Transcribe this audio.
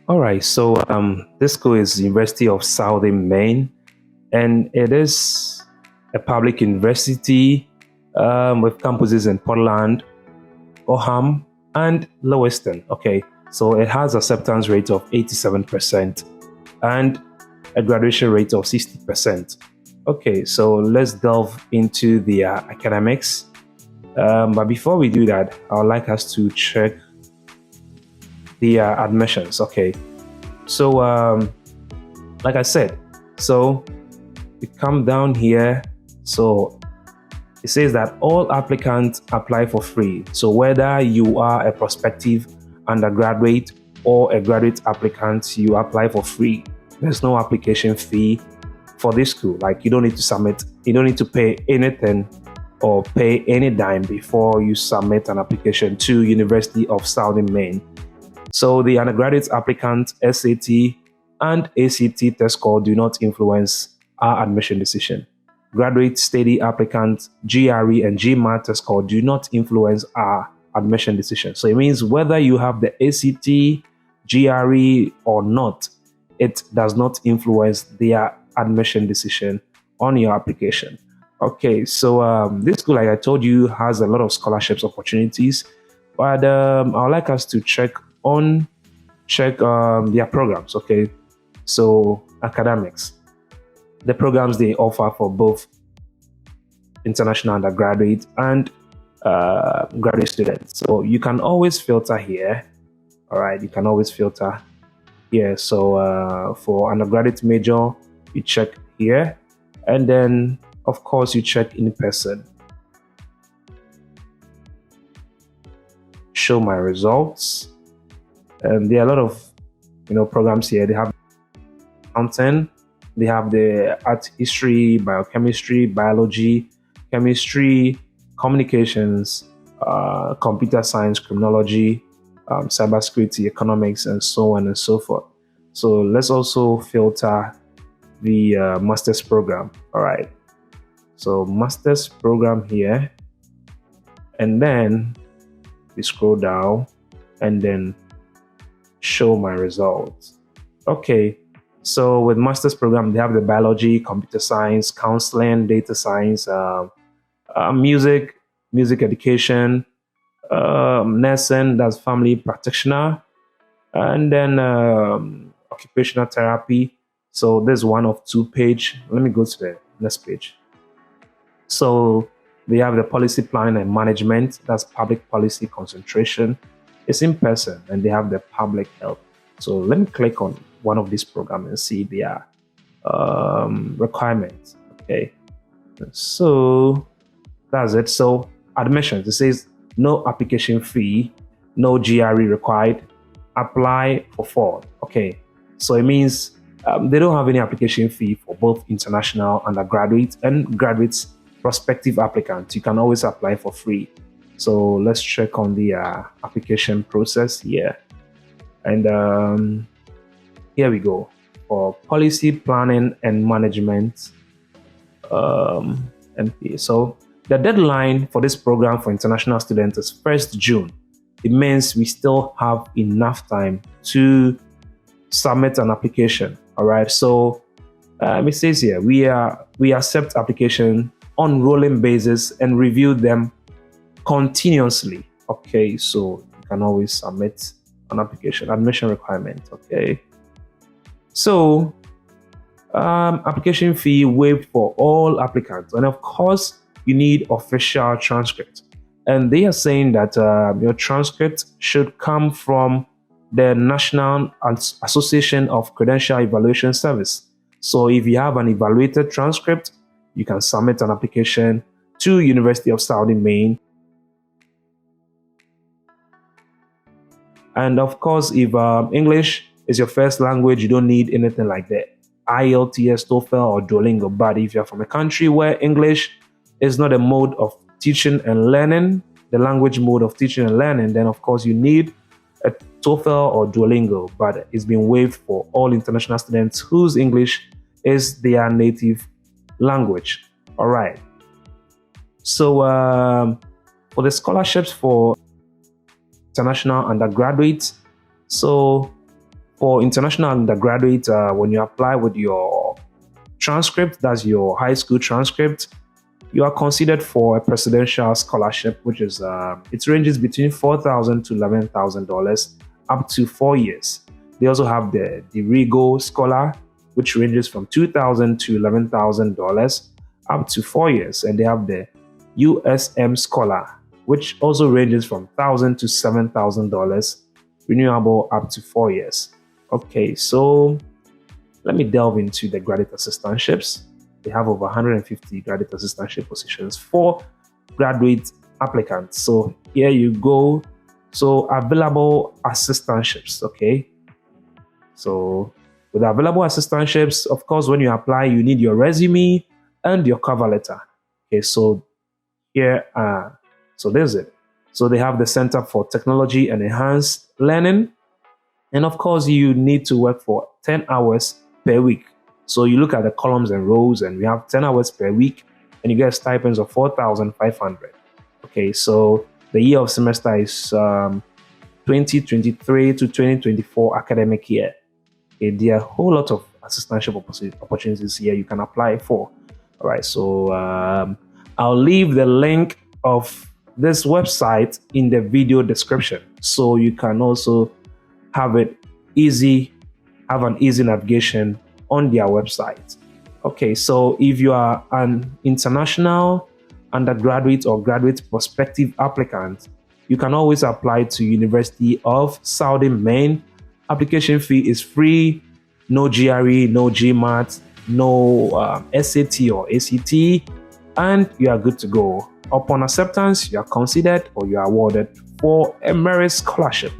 All right, so this school is University of Southern Maine, and it is a public university with campuses in Portland, Oakham, and Lewiston. Okay, so it has acceptance rate of 87% and a graduation rate of 60%. Okay, so let's delve into the academics. But before we do that, I would like us to check the admissions. Okay, so like I said, so we come down here. So it says that all applicants apply for free. So whether you are a prospective undergraduate or a graduate applicant, you apply for free. There's no application fee for this school. Like you don't need to submit, you don't need to pay anything or pay any dime before you submit an application to University of Southern Maine. So the undergraduate applicant SAT and ACT test score do not influence our admission decision. Graduate study applicant GRE and GMAT test score do not influence our admission decision. So it means whether you have the ACT, GRE or not, it does not influence their admission decision on your application. Okay, so this school, like I told you, has a lot of scholarships opportunities, but I would like us to check their programs. Okay, so academics, the programs they offer for both international undergraduate and graduate students. So you can always filter here. All right, you can always filter here. So for undergraduate major, you check here, and then of course you check in person. Show my results. There are a lot of programs here. They have accounting, they have the art history, biochemistry, biology, chemistry, communications, computer science, criminology, cybersecurity, economics, and so on and so forth. So let's also filter the master's program. All right. So master's program here, and then we scroll down and then show my results. Okay. So with master's program, they have the biology, computer science, counseling, data science, music education, nursing, that's family practitioner, and then occupational therapy. So there's one of two page. Let me go to the next page. So they have the policy planning and management, that's public policy concentration. It's in person, and they have the public health. So let me click on one of these programs and see their requirements. Okay, so that's it. So admissions, it says no application fee, no GRE required, apply for fall. Okay, so it means they don't have any application fee for both international undergraduate and graduates prospective applicants. You can always apply for free. So let's check on the application process here. And here we go for policy planning and management. MP. So the deadline for this program for international students is 1st June. It means we still have enough time to submit an application. All right. So it says here we accept application on rolling basis and review them continuously. Okay, so you can always submit an application. Admission requirement. Okay, so application fee waived for all applicants, and of course you need official transcript. And they are saying that your transcript should come from the National Association of Credential Evaluation Service. So if you have an evaluated transcript, you can submit an application to University of Southern Maine. And of course, if English is your first language, you don't need anything like that. IELTS, TOEFL, or Duolingo. But if you're from a country where English is not a mode of teaching and learning, the language mode of teaching and learning, then of course you need a TOEFL or Duolingo. But it's been waived for all international students whose English is their native language. All right. So for the scholarships for international undergraduates, so For international undergraduate, when you apply with your transcript, that's your high school transcript, you are considered for a presidential scholarship, which is it ranges between $4,000 to $11,000 up to 4 years. They also have the Rigo Scholar, which ranges from $2,000 to $11,000 up to 4 years, and they have the USM Scholar, which also ranges from $1,000 to $7,000, renewable up to 4 years. Okay, so let me delve into the graduate assistantships. They have over 150 graduate assistantship positions for graduate applicants. So here you go. So available assistantships, okay? So with available assistantships, of course, when you apply, you need your resume and your cover letter. Okay, so here, so there's it. So they have the Center for Technology and Enhanced Learning. And of course, you need to work for 10 hours per week. So you look at the columns and rows, and we have 10 hours per week, and you get stipends of 4,500. Okay, so the year of semester is 2023 to 2024 academic year. Okay, there are a whole lot of assistantship opportunities here you can apply for. All right, so I'll leave the link of this website in the video description, so you can also have an easy navigation on their website. Okay, so if you are an international undergraduate or graduate prospective applicant, you can always apply to University of Southern Maine. Application fee is free, no GRE, no GMAT, no SAT or ACT, and you are good to go. Upon acceptance, you are considered or you are awarded for a merit scholarship.